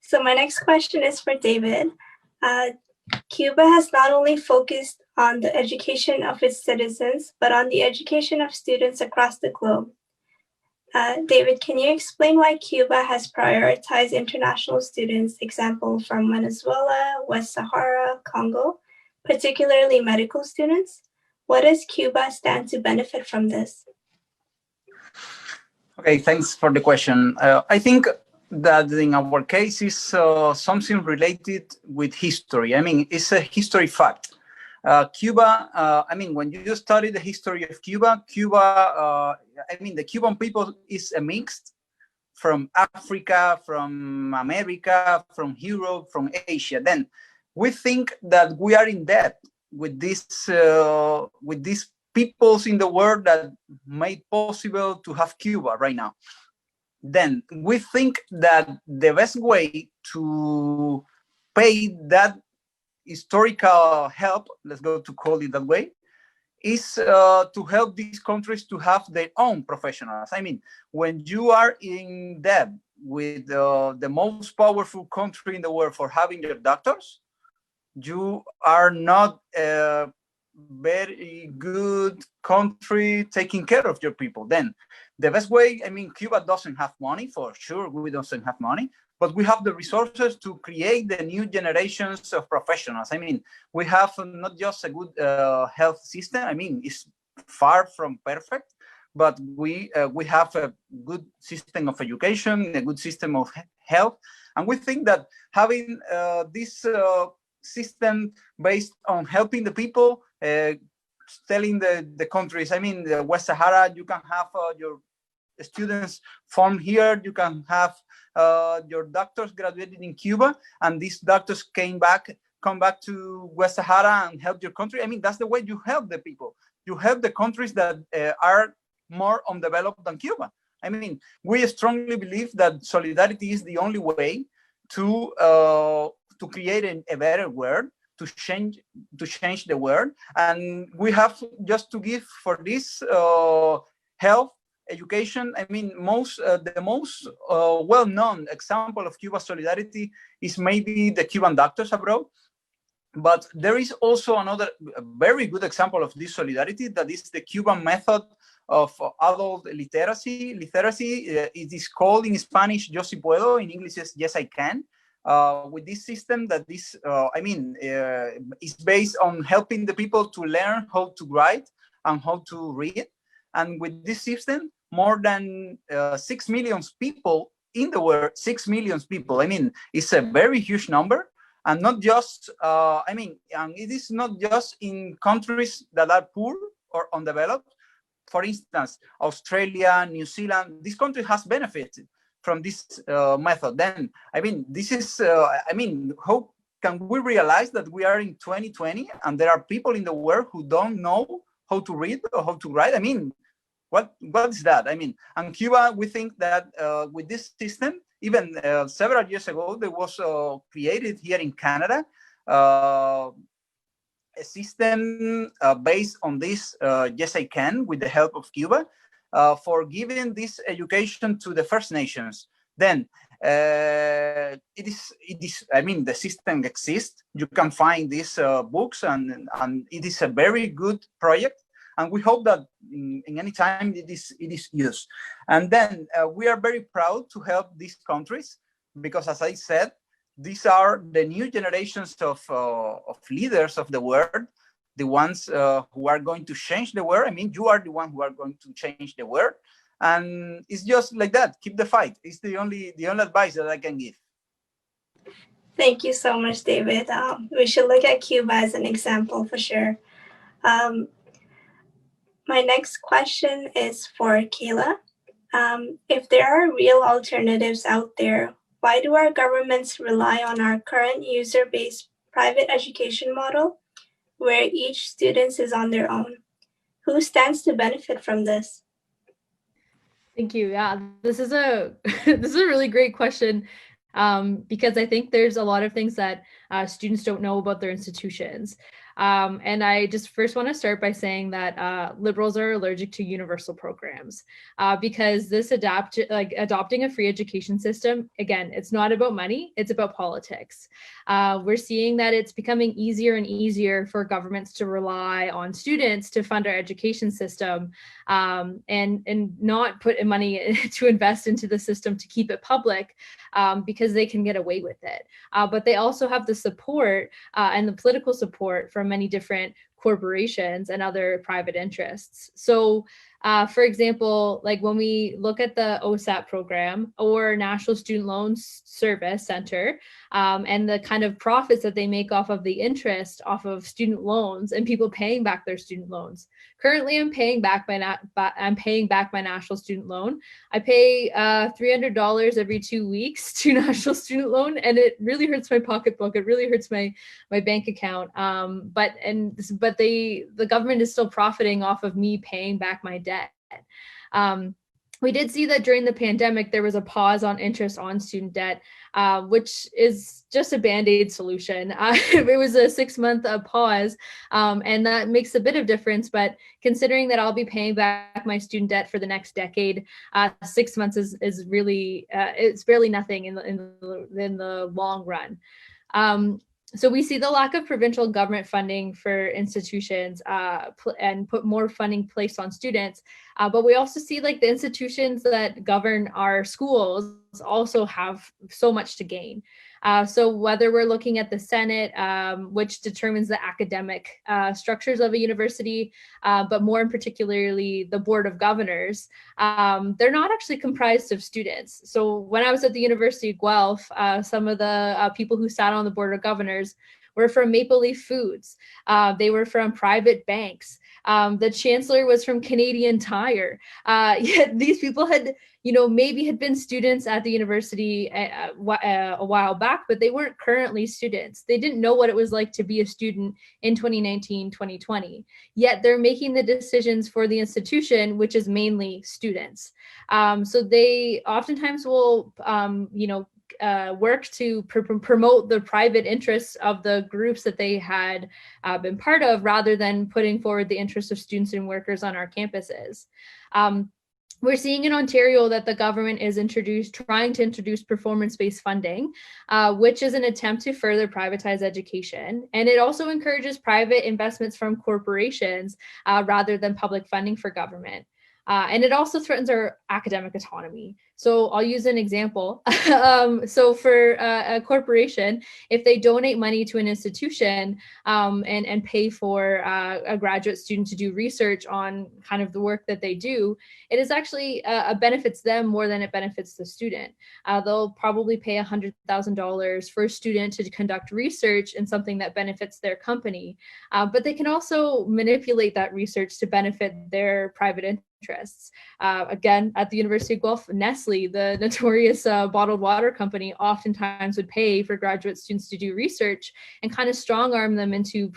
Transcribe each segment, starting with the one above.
So my next question is for David. Cuba has not only focused on the education of its citizens, but on the education of students across the globe. David, can you explain why Cuba has prioritized international students, example from Venezuela, West Sahara, Congo, particularly medical students? What does Cuba stand to benefit from this? Okay, thanks for the question. I think that in our case is something related with history. I mean, it's a history fact. Cuba, I mean, when you study the history of Cuba, I mean, the Cuban people is a mix from Africa, from America, from Europe, from Asia. Then we think that we are in debt with these peoples in the world that made possible to have Cuba right now. Then we think that the best way to pay that historical help, let's go to call it that way, is to help these countries to have their own professionals. I mean, when you are in debt with the most powerful country in the world for having your doctors, you are not a very good country taking care of your people. Then the best way, I mean, Cuba doesn't have money, for sure, we don't have money, but we have the resources to create the new generations of professionals. I mean, we have not just a good health system. I mean, it's far from perfect, but we have a good system of education, a good system of health. And we think that having this system based on helping the people, telling the countries, I mean, the West Sahara, you can have your students from here, you can have your doctors graduated in Cuba, and these doctors come back to West Sahara and help your country. I mean, that's the way you help the people. You help the countries that are more undeveloped than Cuba. I mean, we strongly believe that solidarity is the only way to create a better world, to change the world. And we have just to give for this health, education. I mean, the most well-known example of Cuba solidarity is maybe the Cuban doctors abroad. But there is also another very good example of this solidarity, that is the Cuban method of adult literacy. It is called in Spanish, Yo Si Puedo, in English is Yes I Can. With this system that is, is based on helping the people to learn how to write and how to read. And with this system, more than 6 million people in the world, 6 million people. I mean, it's a very huge number. And not just, and it is not just in countries that are poor or undeveloped. For instance, Australia, New Zealand, this country has benefited from this method. Then, I mean, this is, how can we realize that we are in 2020 and there are people in the world who don't know how to read or how to write? I mean, what is that? I mean, and Cuba, we think that with this system, even several years ago, there was created here in Canada a system based on this Yes I Can, with the help of Cuba, for giving this education to the First Nations. Then it is. I mean, the system exists. You can find these books, and it is a very good project. And we hope that in any time it is used. And then we are very proud to help these countries, because, as I said, these are the new generations of leaders of the world, the ones who are going to change the world. I mean, you are the one who are going to change the world. And it's just like that. Keep the fight. It's the only advice that I can give. Thank you so much, David. We should look at Cuba as an example for sure. My next question is for Kayla. If there are real alternatives out there, why do our governments rely on our current user-based private education model, where each student is on their own? Who stands to benefit from this? Thank you. Yeah, this is a really great question, because I think there's a lot of things that students don't know about their institutions. And I just first want to start by saying that liberals are allergic to universal programs because this adopting a free education system, again, it's not about money, it's about politics. We're seeing that it's becoming easier and easier for governments to rely on students to fund our education system and not put money to invest into the system to keep it public because they can get away with it. But they also have the support and the political support from many different corporations and other private interests. So for example, like when we look at the OSAP program or National Student Loans Service Center and the kind of profits that they make off of the interest off of student loans and people paying back their student loans. Currently, I'm paying back my national student loan. I pay $300 every 2 weeks to national student loan, and it really hurts my pocketbook. It really hurts my bank account. But the government is still profiting off of me paying back my debt. We did see that during the pandemic, there was a pause on interest on student debt, which is just a Band-Aid solution. It was a 6-month pause, and that makes a bit of difference. But considering that I'll be paying back my student debt for the next decade, 6 months is really, it's barely nothing in the long run. So we see the lack of provincial government funding for institutions and put more funding placed on students. But we also see like the institutions that govern our schools also have so much to gain. So whether we're looking at the Senate, which determines the academic structures of a university, but more in particularly the Board of Governors, they're not actually comprised of students. So when I was at the University of Guelph, some of the people who sat on the Board of Governors were from Maple Leaf Foods. They were from private banks. The chancellor was from Canadian Tire. Yet these people had, maybe had been students at the university a while back, but they weren't currently students. They didn't know what it was like to be a student in 2019, 2020. Yet they're making the decisions for the institution, which is mainly students. So they oftentimes will, work to promote the private interests of the groups that they had been part of, rather than putting forward the interests of students and workers on our campuses. We're seeing in Ontario that the government is trying to introduce performance-based funding, which is an attempt to further privatize education. And it also encourages private investments from corporations rather than public funding for government. And it also threatens our academic autonomy. So I'll use an example. So for a corporation, if they donate money to an institution and pay for a graduate student to do research on kind of the work that they do, it is actually benefits them more than it benefits the student. They'll probably pay $100,000 for a student to conduct research in something that benefits their company, but they can also manipulate that research to benefit their private interests. Again, at the University of Guelph, Nestle, the notorious bottled water company, oftentimes would pay for graduate students to do research and kind of strong arm them into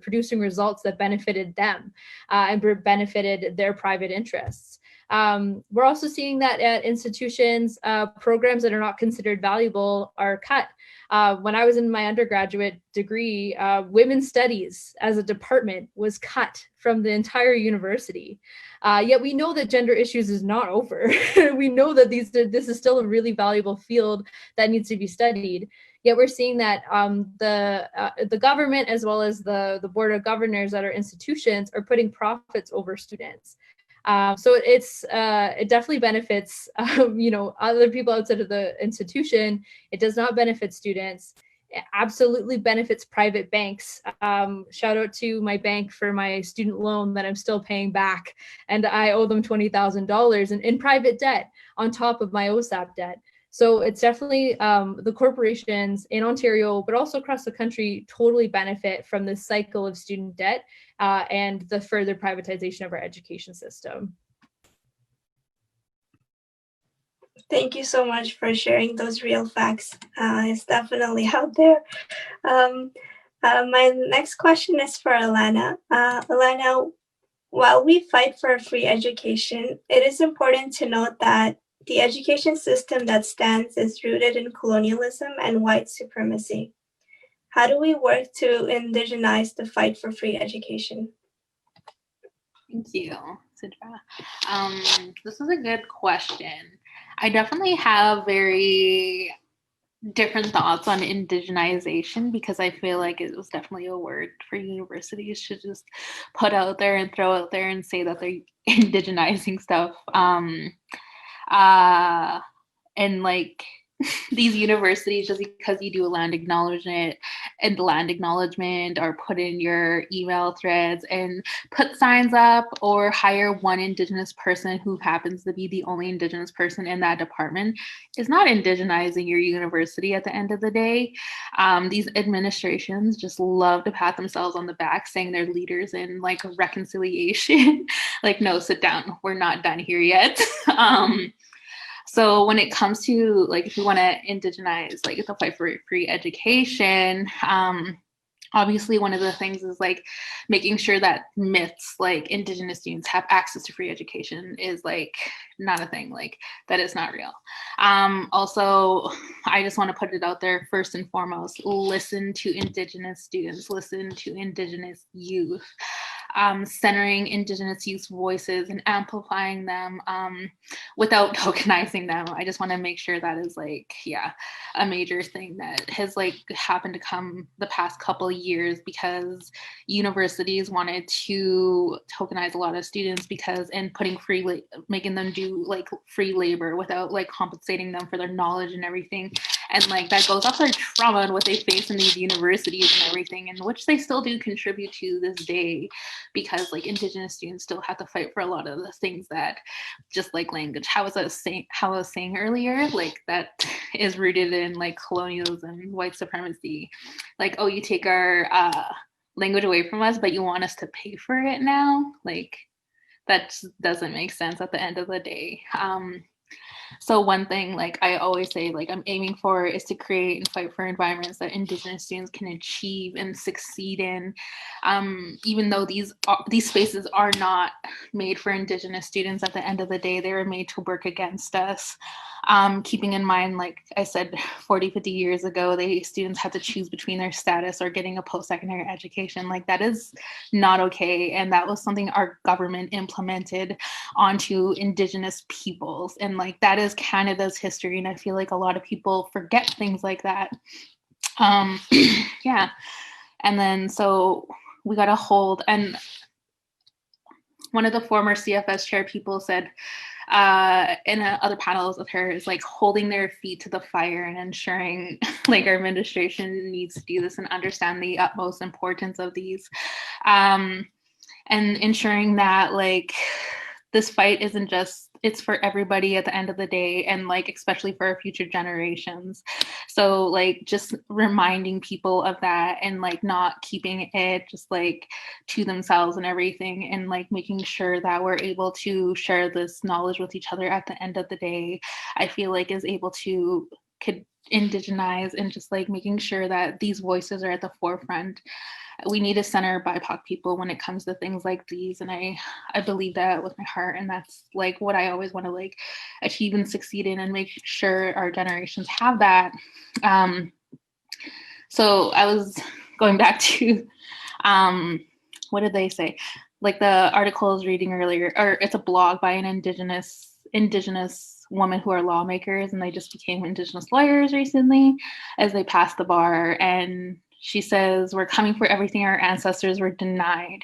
producing results that benefited them and benefited their private interests. We're also seeing that at institutions, programs that are not considered valuable are cut. When I was in my undergraduate degree, women's studies as a department was cut from the entire university. Yet we know that gender issues is not over. We know that this is still a really valuable field that needs to be studied. Yet we're seeing that the government, as well as the Board of Governors at our institutions, are putting profits over students. So it definitely benefits, other people outside of the institution. It does not benefit students. It absolutely benefits private banks. Shout out to my bank for my student loan that I'm still paying back. And I owe them $20,000 in private debt on top of my OSAP debt. So it's definitely the corporations in Ontario, but also across the country, totally benefit from this cycle of student debt and the further privatization of our education system. Thank you so much for sharing those real facts. It's definitely out there. My next question is for Alannah. Alannah, while we fight for a free education, it is important to note that the education system that stands is rooted in colonialism and white supremacy. How do we work to indigenize the fight for free education? Thank you, Sidra. This is a good question. I definitely have very different thoughts on indigenization because I feel like it was definitely a word for universities to just put out there and throw out there and say that they're indigenizing stuff. And like these universities, just because you do a land acknowledgement or put in your email threads and put signs up or hire one Indigenous person who happens to be the only Indigenous person in that department is not indigenizing your university at the end of the day. These administrations just love to pat themselves on the back saying they're leaders in like reconciliation. Like, no, sit down. We're not done here yet. So when it comes to like, if you want to indigenize, like the fight for free education, obviously one of the things is like making sure that myths like Indigenous students have access to free education is like not a thing, like that is not real. Also, I just want to put it out there first and foremost, listen to Indigenous students, listen to Indigenous youth. Centering Indigenous youth voices and amplifying them without tokenizing them. I just want to make sure that is like, yeah, a major thing that has like happened to come the past couple of years because universities wanted to tokenize a lot of students because and putting making them do like free labor without like compensating them for their knowledge and everything. And like that goes off their trauma and what they face in these universities and everything, and which they still do contribute to this day. Because like Indigenous students still have to fight for a lot of the things that just like language, how I was saying earlier, like that is rooted in like colonialism, white supremacy. Like, oh, you take our language away from us, but you want us to pay for it now? Like that just doesn't make sense at the end of the day. So one thing like I always say like I'm aiming for is to create and fight for environments that Indigenous students can achieve and succeed in, even though these spaces are not made for Indigenous students. At the end of the day, they were made to work against us. Keeping in mind, like I said, 40, 50 years ago, students had to choose between their status or getting a post-secondary education. Like that is not okay. And that was something our government implemented onto Indigenous peoples. And like that is Canada's history. And I feel like a lot of people forget things like that. Yeah. And then so we got to hold, and one of the former CFS chair people said in other panels with her is like holding their feet to the fire and ensuring like our administration needs to do this and understand the utmost importance of these, and ensuring that like this fight isn't just, it's for everybody at the end of the day, and like especially for our future generations. So like just reminding people of that and like not keeping it just like to themselves and everything, and like making sure that we're able to share this knowledge with each other at the end of the day, I feel like is able to could indigenize, and just like making sure that these voices are at the forefront. We need to center BIPOC people when it comes to things like these, and I believe that with my heart, and that's like what I always want to like achieve and succeed in, and make sure our generations have that. So I was going back to what did they say? Like the article I was reading earlier, or it's a blog by an Indigenous women who are lawmakers, and they just became Indigenous lawyers recently as they passed the bar. And she says, we're coming for everything our ancestors were denied,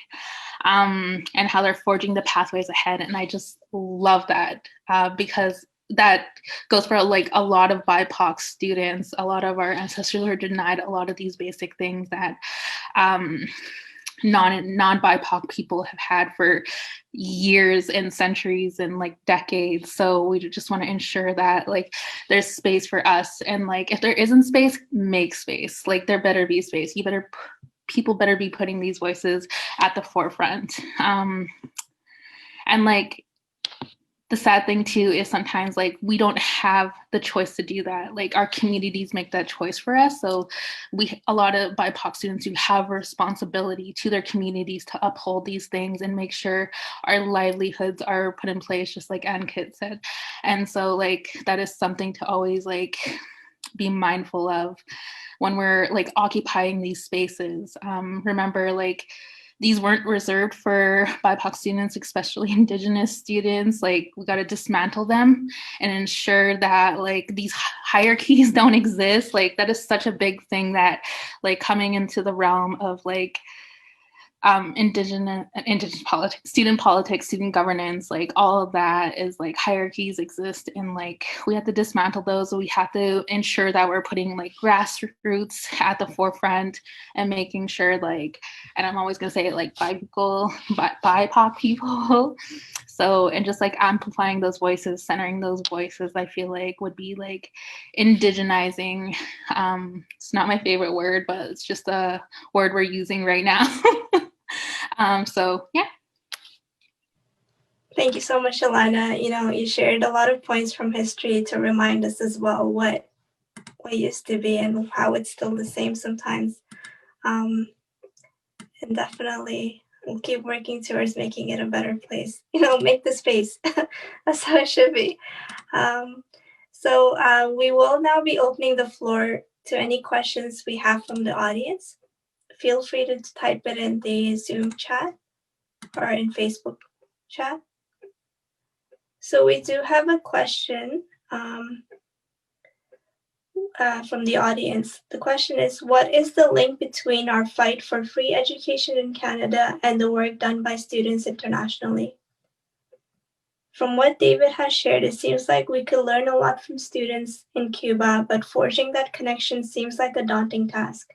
and how they're forging the pathways ahead. And I just love that because that goes for like a lot of BIPOC students. A lot of our ancestors were denied a lot of these basic things that non-BIPOC people have had for years and centuries and like decades. So we just want to ensure that like there's space for us, and like if there isn't space, make space. Like there better be space. People better be putting these voices at the forefront. And like the sad thing too is sometimes like we don't have the choice to do that. Like our communities make that choice for us. So a lot of BIPOC students who have a responsibility to their communities to uphold these things and make sure our livelihoods are put in place, just like Ankit said. And so like that is something to always like be mindful of. when we're like occupying these spaces. Remember, like, these weren't reserved for BIPOC students, especially Indigenous students. Like, we got to dismantle them and ensure that like these hierarchies don't exist. Like, that is such a big thing that, like, coming into the realm of like indigenous politics, student governance, like all of that is like hierarchies exist, and like we have to dismantle those. We have to ensure that we're putting like grassroots at the forefront and making sure, like, and I'm always gonna say it, like BIPOC people. So, and just like amplifying those voices, centering those voices, I feel like would be like indigenizing. It's not my favorite word, but it's just a word we're using right now. So yeah. Thank you so much, Alannah. You shared a lot of points from history to remind us as well what used to be and how it's still the same sometimes. And definitely we'll keep working towards making it a better place. Make the space. That's how it should be. So we will now be opening the floor to any questions we have from the audience. Feel free to type it in the Zoom chat or in Facebook chat. So we do have a question from the audience. The question is, what is the link between our fight for free education in Canada and the work done by students internationally? From what David has shared, it seems like we could learn a lot from students in Cuba, but forging that connection seems like a daunting task.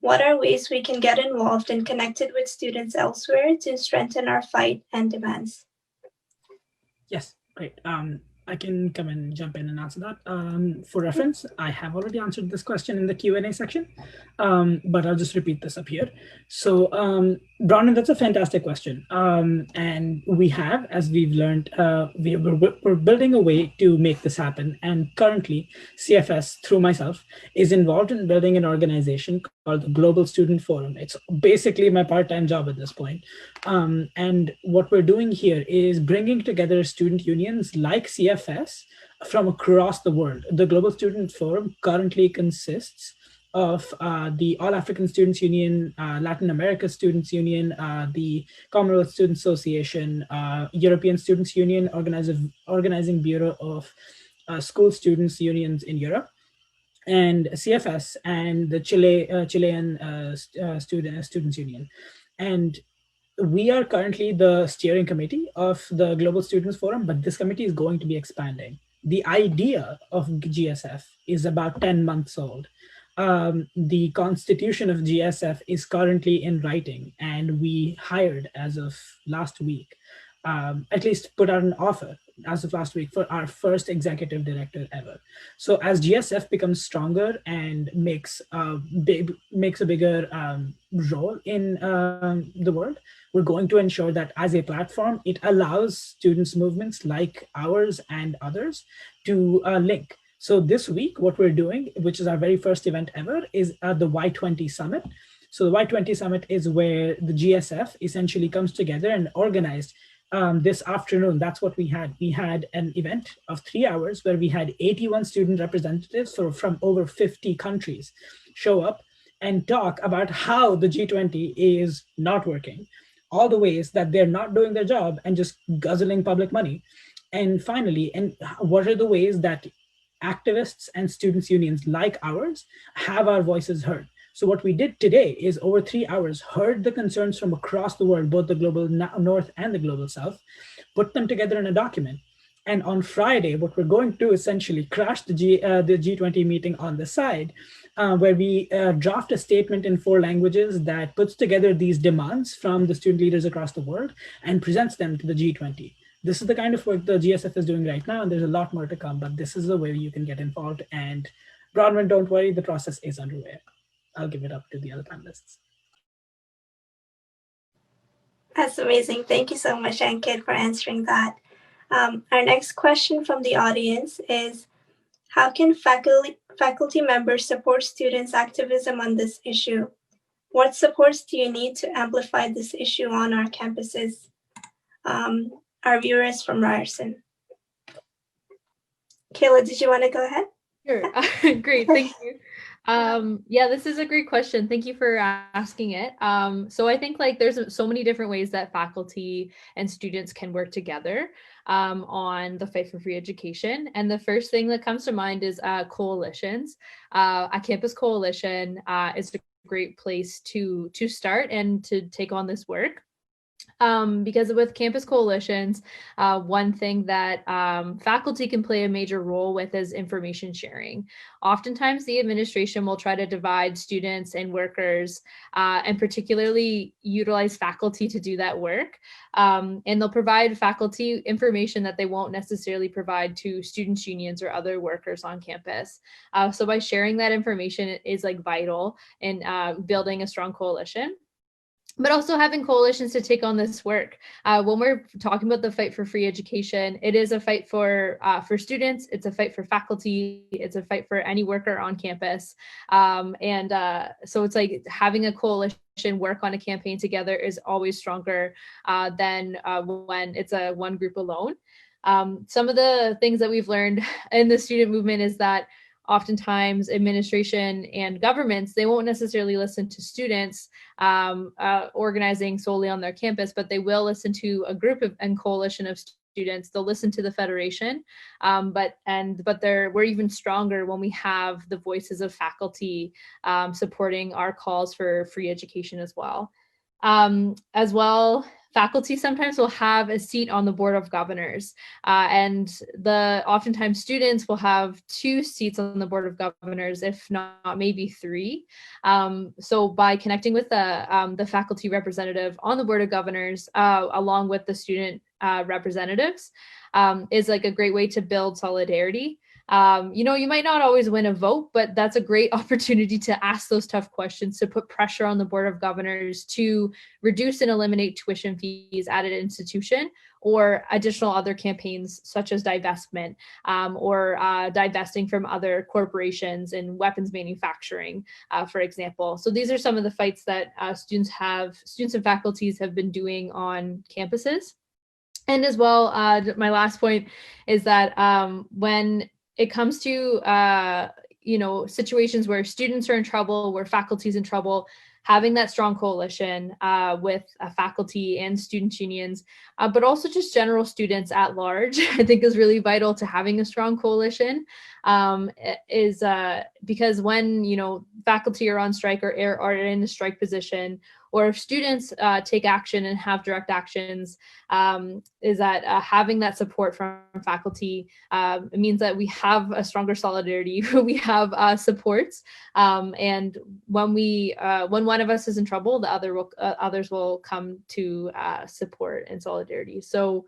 What are ways we can get involved and connected with students elsewhere to strengthen our fight and demands? Yes, great. I can come and jump in and answer that. For reference, I have already answered this question in the Q&A section, but I'll just repeat this up here. So, Brandon, that's a fantastic question. And we have, as we've learned, we're building a way to make this happen. And currently, CFS, through myself, is involved in building an organization called the Global Student Forum. It's basically my part-time job at this point. And what we're doing here is bringing together student unions like CFS from across the world. The Global Student Forum currently consists of the All African Students Union, Latin America Students Union, the Commonwealth Students Association, European Students Union, Organizing Bureau of School Students Unions in Europe, and CFS, and the Chilean Students Union. And we are currently the steering committee of the Global Students Forum, but this committee is going to be expanding. The idea of GSF is about 10 months old. The constitution of GSF is currently in writing, and we hired as of last week, at least put out an offer as of last week for our first executive director ever. So as GSF becomes stronger and makes a bigger role in the world, we're going to ensure that as a platform, it allows students' movements like ours and others to link. So this week, what we're doing, which is our very first event ever, is the Y20 Summit. So the Y20 Summit is where the GSF essentially comes together and organized this afternoon. That's what we had. We had an event of 3 hours where we had 81 student representatives from over 50 countries show up and talk about how the G20 is not working, all the ways that they're not doing their job and just guzzling public money. And finally, and what are the ways that activists and students unions like ours have our voices heard. So what we did today is over 3 hours, heard the concerns from across the world, both the global north and the global south, put them together in a document. And on Friday, what we're going to essentially crash the G20 meeting on the side, where we draft a statement in 4 languages that puts together these demands from the student leaders across the world and presents them to the G20. This is the kind of work the GSF is doing right now, and there's a lot more to come, but this is the way you can get involved. And Bronwyn, don't worry, the process is underway. I'll give it up to the other panelists. That's amazing. Thank you so much, Ankit, for answering that. Our next question from the audience is, how can faculty members support students' activism on this issue? What supports do you need to amplify this issue on our campuses? Our viewers from Ryerson. Kayla, did you want to go ahead? Sure. Great. Thank you. Yeah, this is a great question. Thank you for asking it. So I think like there's so many different ways that faculty and students can work together on the fight for free education. And the first thing that comes to mind is coalitions. A campus coalition is a great place to start and to take on this work. Because with campus coalitions, one thing that faculty can play a major role with is information sharing. Oftentimes, the administration will try to divide students and workers, and particularly utilize faculty to do that work. And they'll provide faculty information that they won't necessarily provide to students' unions or other workers on campus. So by sharing that information is like vital in building a strong coalition, but also having coalitions to take on this work. When we're talking about the fight for free education, it is a fight for students, it's a fight for faculty, it's a fight for any worker on campus. So it's like having a coalition work on a campaign together is always stronger than when it's a one group alone. Some of the things that we've learned in the student movement is that oftentimes administration and governments, they won't necessarily listen to students organizing solely on their campus, but they will listen to a group and coalition of students. They'll listen to the federation, but we're even stronger when we have the voices of faculty supporting our calls for free education as well. Faculty sometimes will have a seat on the board of governors, and oftentimes students will have 2 seats on the board of governors, if not maybe 3. So by connecting with the faculty representative on the board of governors, along with the student representatives, is like a great way to build solidarity. You might not always win a vote, but that's a great opportunity to ask those tough questions, to put pressure on the Board of Governors to reduce and eliminate tuition fees at an institution, or additional other campaigns such as divestment, or divesting from other corporations and weapons manufacturing, for example. So these are some of the fights that students and faculties have been doing on campuses. And as well, my last point is that when it comes to situations where students are in trouble, where faculty is in trouble, having that strong coalition with faculty and student unions, but also just general students at large, I think is really vital to having a strong coalition. Because when faculty are on strike or are in a strike position, or if students take action and have direct actions, is that having that support from faculty means that we have a stronger solidarity, we have supports, and when one of us is in trouble, the others will come to support and solidarity. So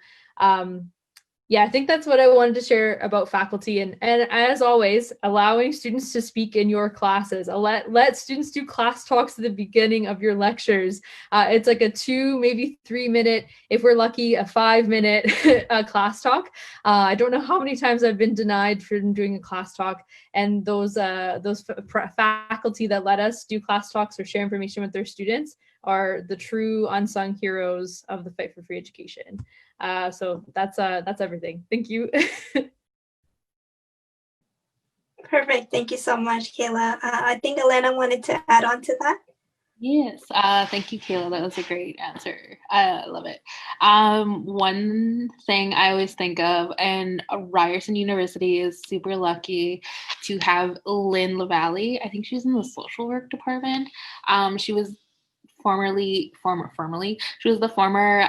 yeah, I think that's what I wanted to share about faculty, and as always, allowing students to speak in your classes. Let students do class talks at the beginning of your lectures. It's like a 2, maybe 3 minute, if we're lucky, a 5-minute class talk. I don't know how many times I've been denied from doing a class talk, and those faculty that let us do class talks or share information with their students are the true unsung heroes of the fight for free education. So that's everything. Thank you. Perfect. Thank you so much, Kayla. I think Alannah wanted to add on to that. Yes, thank you, Kayla. That was a great answer. I love it. One thing I always think of, and Ryerson University is super lucky to have Lynn LaValle. I think she's in the social work department. She was she was the former,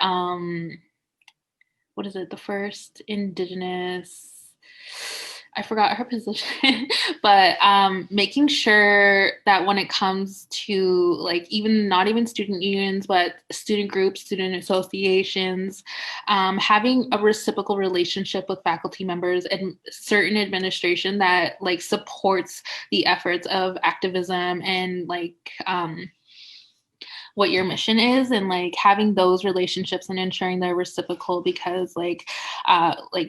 the first Indigenous, I forgot her position, but making sure that when it comes to not even student unions, but student groups, student associations, having a reciprocal relationship with faculty members and certain administration that supports the efforts of activism and what your mission is, and having those relationships and ensuring they're reciprocal, because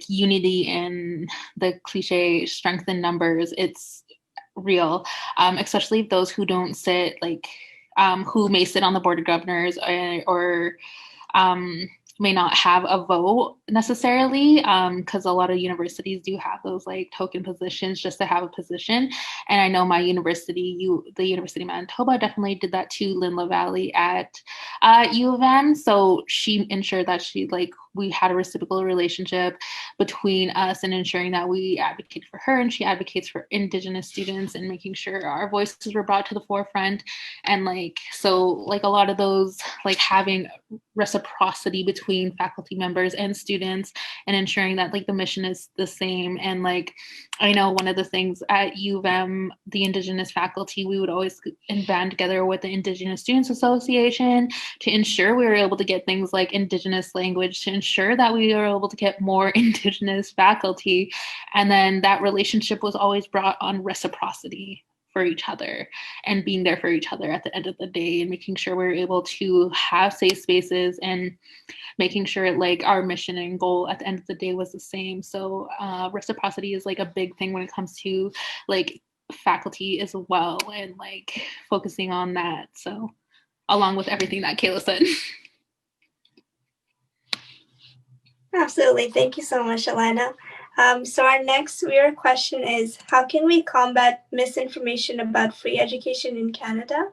unity and the cliche strength in numbers, it's real, especially those who don't sit who may sit on the board of governors or may not have a vote necessarily, because a lot of universities do have those like token positions just to have a position. And I know my university, the University of Manitoba, definitely did that too. Lynn LaValle at U of M. So she ensured that we had a reciprocal relationship between us and ensuring that we advocate for her and she advocates for Indigenous students and making sure our voices were brought to the forefront. And so a lot of those, like having reciprocity between faculty members and students and ensuring that the mission is the same. And I know one of the things at U of M, the Indigenous faculty, we would always band together with the Indigenous Students Association to ensure we were able to get things like Indigenous language, to ensure that we were able to get more Indigenous faculty. And then that relationship was always brought on reciprocity for each other and being there for each other at the end of the day, and making sure we're able to have safe spaces and making sure our mission and goal at the end of the day was the same. So reciprocity is a big thing when it comes to faculty as well, and focusing on that. So along with everything that Kayla said. Absolutely. Thank you so much, Alannah. So our next viewer question is, how can we combat misinformation about free education in Canada?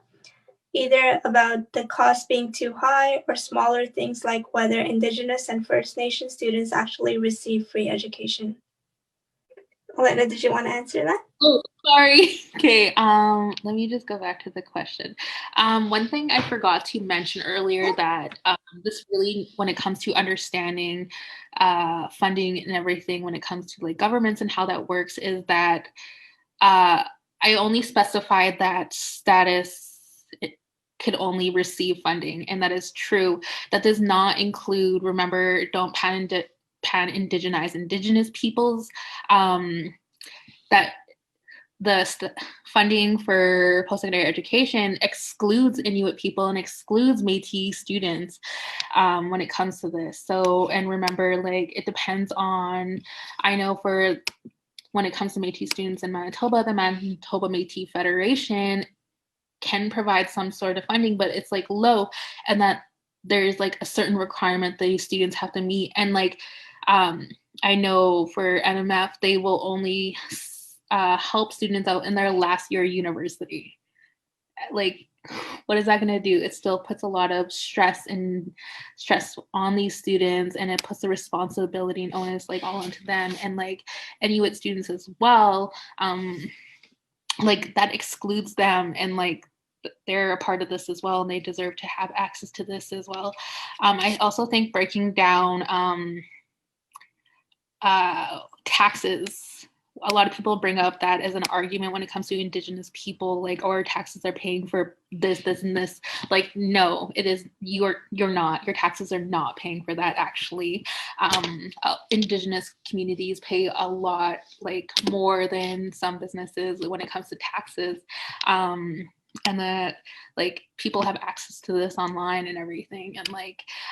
Either about the cost being too high or smaller things like whether Indigenous and First Nation students actually receive free education. Alannah, did you want to answer that? Oh, sorry. Okay, let me just go back to the question. One thing I forgot to mention earlier that this really, when it comes to understanding funding and everything, when it comes to governments and how that works, is that I only specified that status could only receive funding, and that is true. That does not include, remember, don't pan-indigenize Indigenous peoples, that the funding for post-secondary education excludes Inuit people and excludes Métis students when it comes to this. So, and remember, it depends on, I know for when it comes to Métis students in Manitoba, the Manitoba Métis Federation can provide some sort of funding, but it's low, and that there's a certain requirement that these students have to meet. And I know for NMF, they will only help students out in their last year of university. What is that going to do? It still puts a lot of stress on these students, and it puts the responsibility and onus all onto them. And Inuit students as well, that excludes them, and they're a part of this as well, and they deserve to have access to this as well. I also think breaking down taxes, a lot of people bring up that as an argument when it comes to Indigenous people, our taxes are paying for this, and this. No, it is, you're not. Your taxes are not paying for that, actually. Indigenous communities pay a lot, more than some businesses when it comes to taxes. And that people have access to this online and everything. And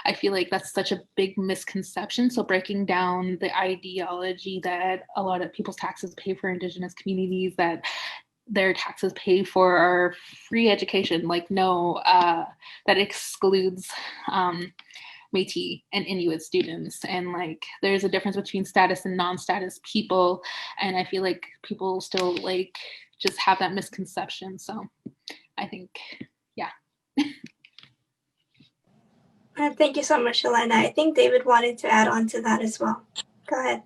I feel that's such a big misconception. So breaking down the ideology that a lot of people's taxes pay for Indigenous communities, that their taxes pay for our free education, no, that excludes Métis and Inuit students. And there's a difference between status and non-status people. And I feel people still just have that misconception. So I think, yeah. Thank you so much, Alannah. I think David wanted to add on to that as well. Go ahead.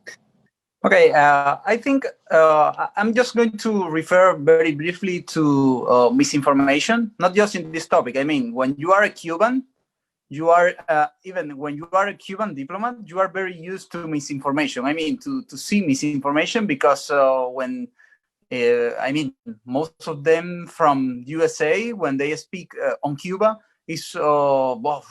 Okay, I think I'm just going to refer very briefly to misinformation, not just in this topic. I mean, when you are a Cuban, you are, even when you are a Cuban diplomat, you are very used to misinformation. I mean, to see misinformation, because when I mean, most of them from USA, when they speak on Cuba, is Cuba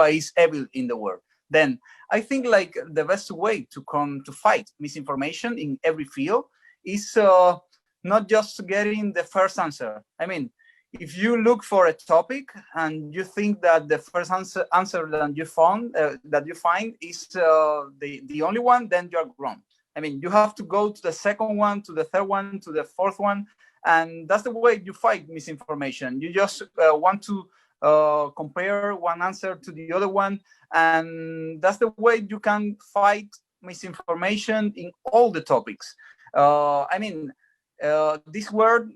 is evil in the world. Then I think the best way to fight misinformation in every field is not just getting the first answer. I mean, if you look for a topic and you think that the first answer that you find is the only one, then you're wrong. I mean, you have to go to the second one, to the third one, to the fourth one, and that's the way you fight misinformation. You just want to compare one answer to the other one, and that's the way you can fight misinformation in all the topics. This word,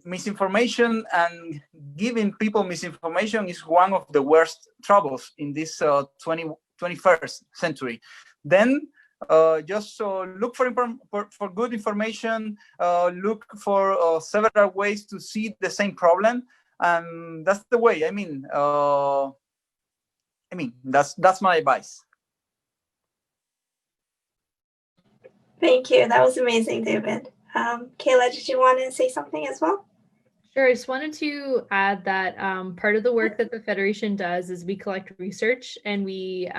misinformation and giving people misinformation is one of the worst troubles in this 21st century. Then just look for good information, look for several ways to see the same problem, and that's the way. That's my advice. Thank you. That was amazing, David. Kayla, did you want to say something as well? Sure. I just wanted to add that part of the work that the Federation does is we collect research and we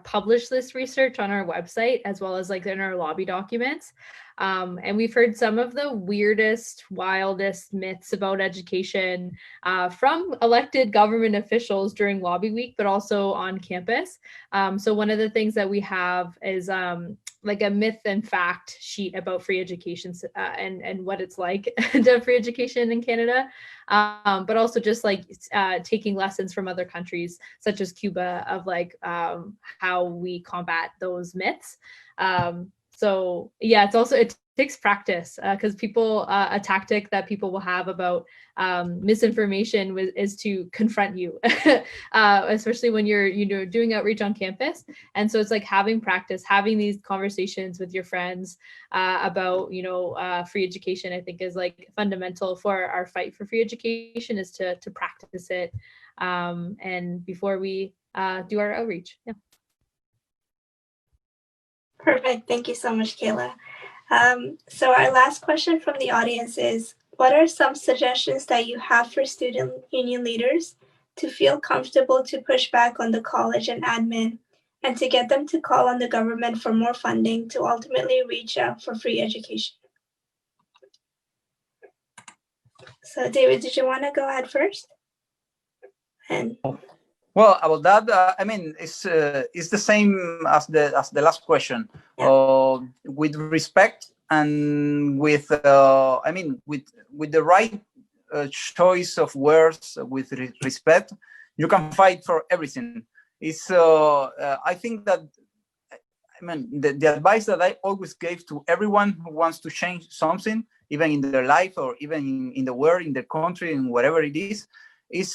publish this research on our website as well as like in our lobby documents. And we've heard some of the weirdest, wildest myths about education from elected government officials during lobby week, but also on campus. So one of the things that we have is like a myth and fact sheet about free education and what it's like to have free education in Canada, but also just like taking lessons from other countries such as Cuba of like how we combat those myths. So yeah, it takes practice because people, a tactic that people will have about misinformation is to confront you, especially when you're doing outreach on campus. And so it's like having practice, having these conversations with your friends about, free education, I think is like fundamental for our fight for free education is to practice it. And before we do our outreach. Yeah. Perfect. Thank you so much, Kayla. So our last question from the audience is, what are some suggestions that you have for student union leaders to feel comfortable to push back on the college and admin and to get them to call on the government for more funding to ultimately reach out for free education? So David, did you want to go ahead first? Well, about that, it's the same as the last question. Yeah. With respect and with with the right choice of words, with respect, you can fight for everything. It's I think that the advice that I always gave to everyone who wants to change something, even in their life or even in the world, in the country, in whatever it is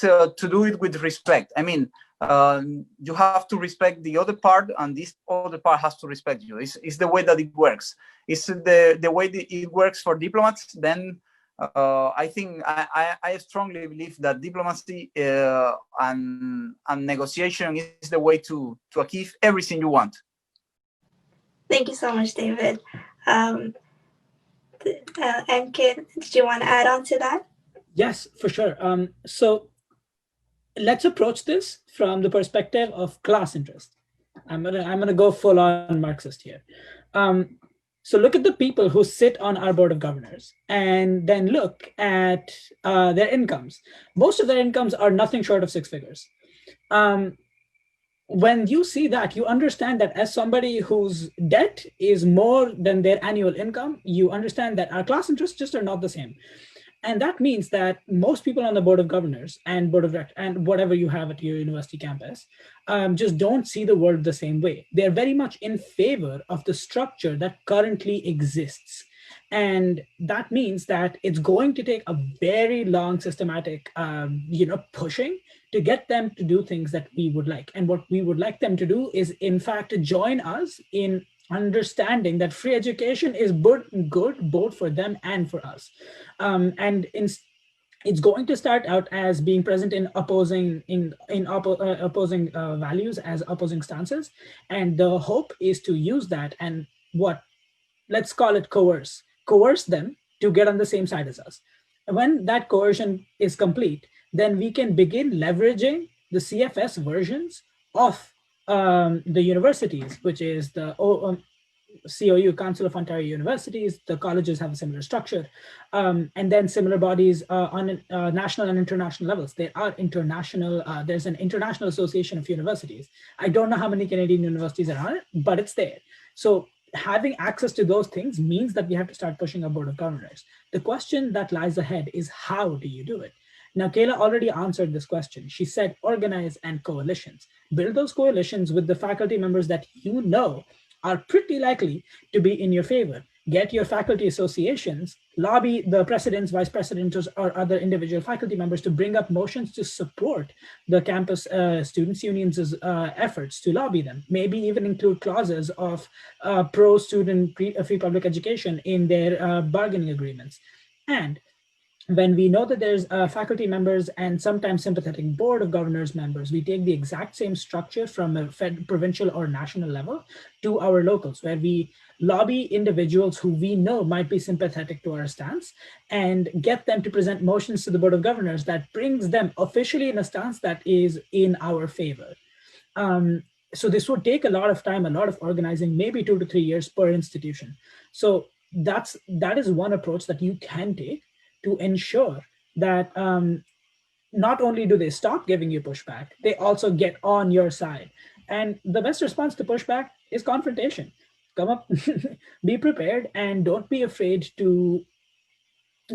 to do it with respect. You have to respect the other part, and this other part has to respect you. It's the way that it works. It's the way that it works for diplomats. Then I think I strongly believe that diplomacy and negotiation is the way to achieve everything you want. Thank you so much, David. Ankit, did you want to add on to that? Yes, for sure. So let's approach this from the perspective of class interest. I'm gonna go full on Marxist here. So look at the people who sit on our board of governors and then look at their incomes. Most of their incomes are nothing short of six figures. When you see that, you understand that as somebody whose debt is more than their annual income, you understand that our class interests just are not the same. And that means that most people on the board of governors and board of directors and whatever you have at your university campus just don't see the world the same way. They're very much in favor of the structure that currently exists. And that means that it's going to take a very long systematic, pushing to get them to do things that we would like. And what we would like them to do is, in fact, join us in understanding that free education is good both for them and for us. It's going to start out as being present in opposing values, as opposing stances. And the hope is to use that and let's call it coerce them to get on the same side as us. When that coercion is complete, then we can begin leveraging the CFS versions of the universities, which is the COU, Council of Ontario Universities. The colleges have a similar structure. And then similar bodies on national and international levels. There are there's an international association of universities. I don't know how many Canadian universities are on it, but it's there. So having access to those things means that we have to start pushing our board of governors. The question that lies ahead is, how do you do it? Now, Kayla already answered this question. She said organize and coalitions. Build those coalitions with the faculty members that you know are pretty likely to be in your favor. Get your faculty associations, lobby the presidents, vice presidents, or other individual faculty members to bring up motions to support the campus students' unions' efforts to lobby them. Maybe even include clauses of pro-student free public education in their bargaining agreements. And when we know that there's faculty members and sometimes sympathetic board of governors members, we take the exact same structure from a provincial or national level to our locals, where we lobby individuals who we know might be sympathetic to our stance and get them to present motions to the board of governors that brings them officially in a stance that is in our favor. So this would take a lot of time, a lot of organizing, maybe 2 to 3 years per institution. So that is one approach that you can take to ensure that not only do they stop giving you pushback, they also get on your side. And the best response to pushback is confrontation. Come up, be prepared, and don't be afraid to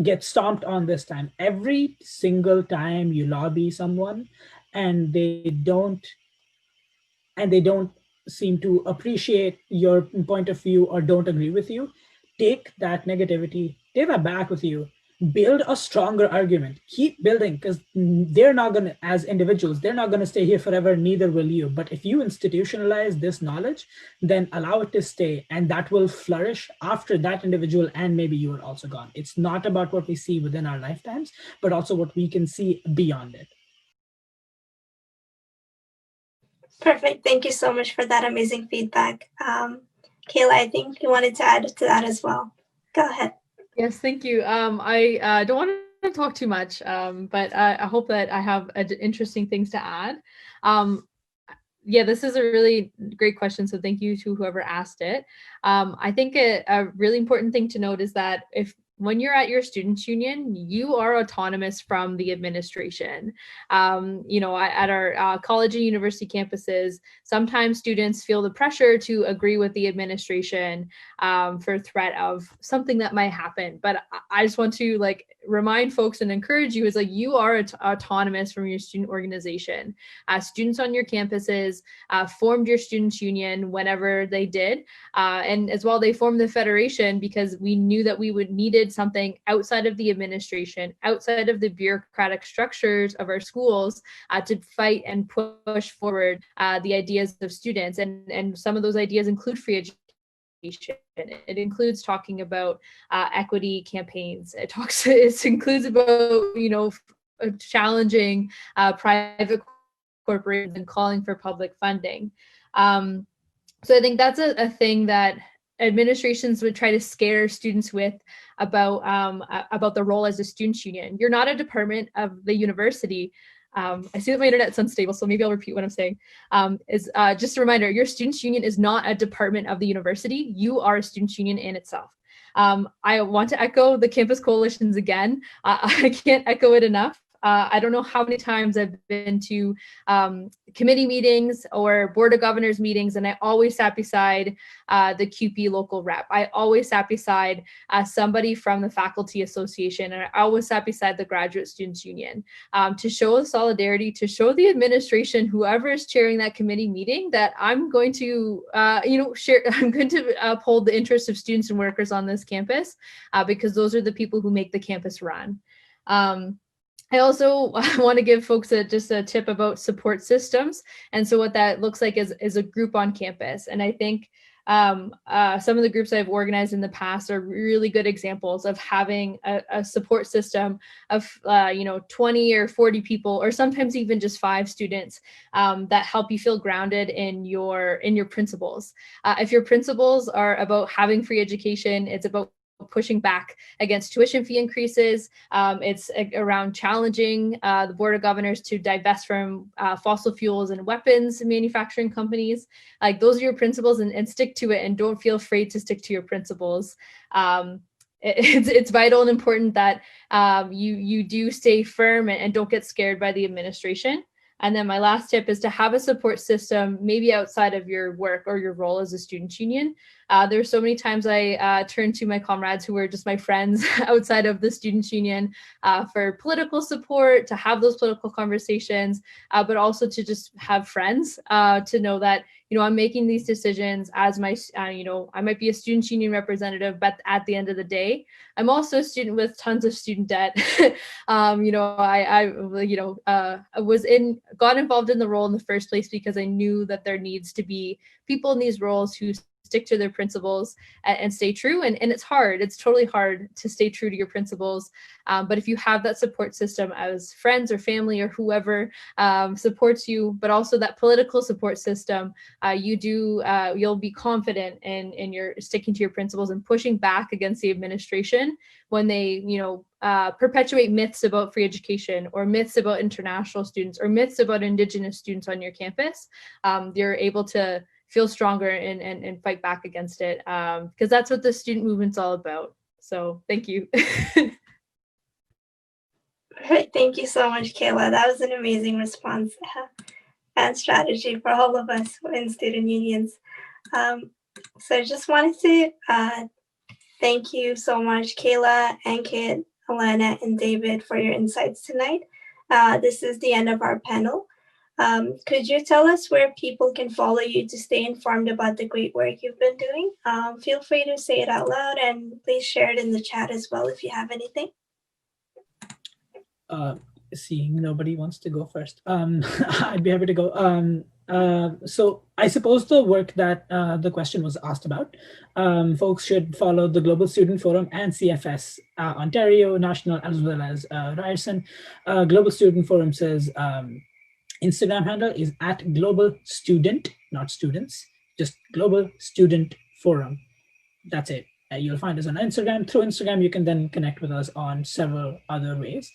get stomped on this time. Every single time you lobby someone and they don't seem to appreciate your point of view or don't agree with you, take that negativity, take that back with you, build a stronger argument, keep building, because they're not going to, as individuals, they're not going to stay here forever, neither will you. But if you institutionalize this knowledge, then allow it to stay, and that will flourish after that individual and maybe you are also gone. It's not about what we see within our lifetimes, but also what we can see beyond it. Perfect. Thank you so much for that amazing feedback. Kayla, I think you wanted to add to that as well. Go ahead. Yes, thank you. I don't want to talk too much, but I hope that I have interesting things to add. Yeah, this is a really great question, so thank you to whoever asked it. I think a really important thing to note is that when you're at your students' union, you are autonomous from the administration. At our college and university campuses, sometimes students feel the pressure to agree with the administration for threat of something that might happen. But I just want to remind folks and encourage you is you are autonomous from your student organization. Students on your campuses formed your students' union whenever they did. And as well, they formed the federation because we knew that we needed something outside of the administration, outside of the bureaucratic structures of our schools to fight and push forward the ideas of students. And some of those ideas include free education. It includes talking about equity campaigns. It includes about, challenging private corporations and calling for public funding. So I think that's a thing that administrations would try to scare students with about the role as a students' union. You're not a department of the university. I see that my internet's unstable, so maybe I'll repeat what I'm saying. Just a reminder, your students' union is not a department of the university. You are a students' union in itself. I want to echo the campus coalitions again. I can't echo it enough. I don't know how many times I've been to committee meetings or board of governors meetings, and I always sat beside the QP local rep. I always sat beside somebody from the faculty association, and I always sat beside the graduate students union to show solidarity, to show the administration, whoever is chairing that committee meeting, that I'm going to, I'm going to uphold the interests of students and workers on this campus because those are the people who make the campus run. I also want to give folks just a tip about support systems. And so what that looks like is a group on campus. And I think some of the groups I've organized in the past are really good examples of having a support system of 20 or 40 people, or sometimes even just 5 students that help you feel grounded in your principles. If your principles are about having free education, it's about pushing back against tuition fee increases. It's around challenging the Board of Governors to divest from fossil fuels and weapons manufacturing companies. Those are your principles, and stick to it, and don't feel afraid to stick to your principles. It's vital and important that you do stay firm and don't get scared by the administration. And then my last tip is to have a support system, maybe outside of your work or your role as a student union. There's so many times I turn to my comrades who are just my friends outside of the student union for political support, to have those political conversations, but also to just have friends, to know that, I'm making these decisions as my, I might be a student union representative, but at the end of the day, I'm also a student with tons of student debt. I got involved in the role in the first place because I knew that there needs to be people in these roles who stick to their principles and stay true. And it's hard. It's totally hard to stay true to your principles. But if you have that support system as friends or family or whoever supports you, but also that political support system, you'll be confident in your sticking to your principles and pushing back against the administration when they, perpetuate myths about free education or myths about international students or myths about Indigenous students on your campus. You're able to feel stronger and fight back against it, because that's what the student movement's all about. So thank you. Right, thank you so much, Kayla. That was an amazing response and strategy for all of us in student unions. So I just wanted to thank you so much, Kayla, Ankit, Alannah, and David, for your insights tonight. This is the end of our panel. Could you tell us where people can follow you to stay informed about the great work you've been doing? Feel free to say it out loud, and please share it in the chat as well if you have anything. Seeing nobody wants to go first, I'd be happy to go. So I suppose the work that the question was asked about, folks should follow the Global Student Forum and CFS Ontario National, as well as Ryerson. Global Student Forum says Instagram handle is at Global Student, not students, just Global Student Forum. That's it. You'll find us on Instagram. Through Instagram, you can then connect with us on several other ways.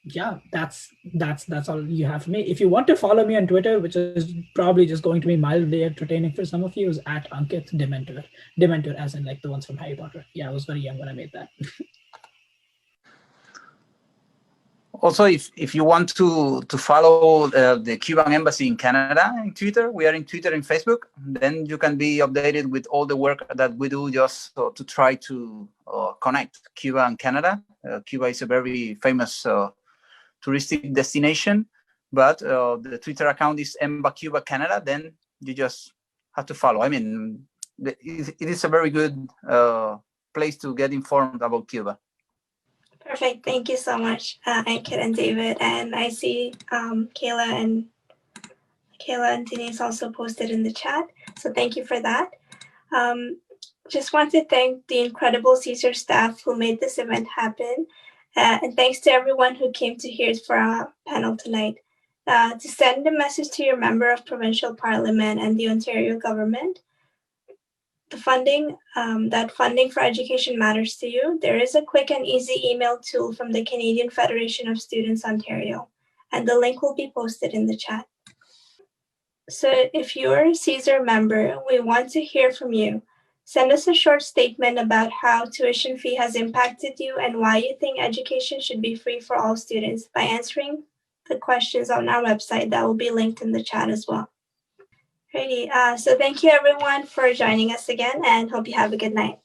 Yeah, that's all you have for me. If you want to follow me on Twitter, which is probably just going to be mildly entertaining for some of you, is at Ankit Dementor. Dementor as in like the ones from Harry Potter. Yeah, I was very young when I made that. Also, if you want to follow the Cuban Embassy in Canada in Twitter, we are in Twitter and Facebook, then you can be updated with all the work that we do just to try to connect Cuba and Canada. Cuba is a very famous touristic destination, but the Twitter account is Emba Cuba Canada, then you just have to follow. I mean, it is a very good place to get informed about Cuba. Perfect. Thank you so much, Ankit and David. And I see Kayla and Denise also posted in the chat. So thank you for that. Just want to thank the incredible CESAR staff who made this event happen. And thanks to everyone who came to hear for our panel tonight. To send a message to your member of provincial parliament and the Ontario government, the funding, that funding for education matters to you, there is a quick and easy email tool from the Canadian Federation of Students Ontario, and the link will be posted in the chat. So if you're a CESAR member, we want to hear from you. Send us a short statement about how tuition fee has impacted you and why you think education should be free for all students by answering the questions on our website that will be linked in the chat as well. Alrighty, so thank you everyone for joining us again, and hope you have a good night.